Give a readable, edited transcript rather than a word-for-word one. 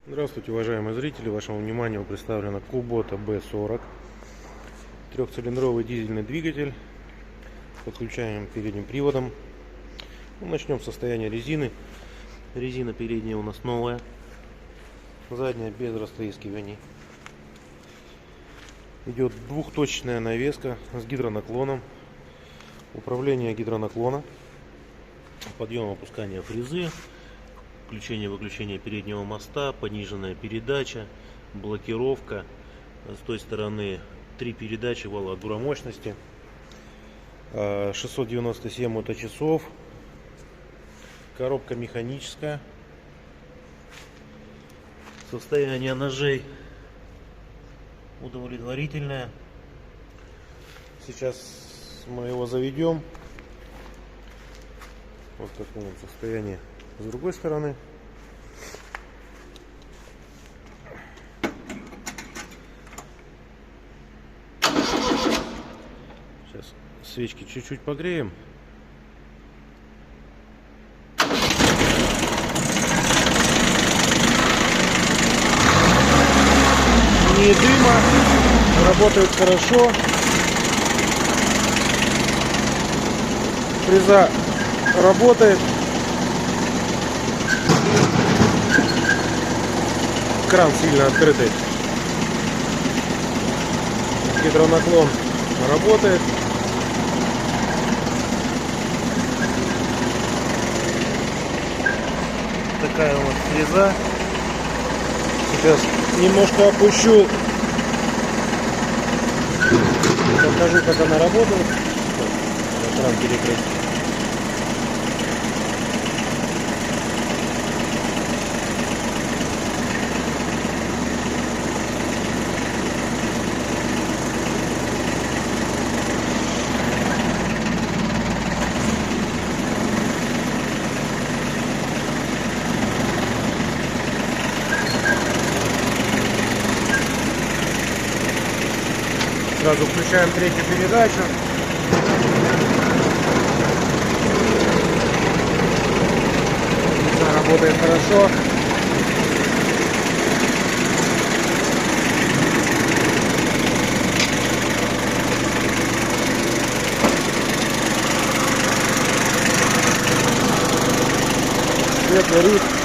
Здравствуйте, уважаемые зрители! Вашему вниманию представлена Kubota B40, трехцилиндровый дизельный двигатель. Подключаем передним приводом. Начнем с состояния резины. Резина передняя у нас новая, задняя без растрескиваний. Идет двухточечная навеска с гидронаклоном, управление гидронаклона, подъем опускания фрезы, включение-выключение переднего моста, пониженная передача, блокировка. С той стороны 3 передачи вала дуромощности, 697 моточасов, коробка механическая. Состояние ножей удовлетворительное. Сейчас мы его заведем. Вот в таком состоянии. С другой стороны. Сейчас свечки чуть-чуть погреем. Ни дыма, работает хорошо. Фреза работает. Кран сильно открытый. Гидронаклон работает. Такая вот фреза. Сейчас немножко опущу. Покажу, как она работает. Кран перекрыть. Сразу включаем третью передачу. Все работает хорошо. Свет горит.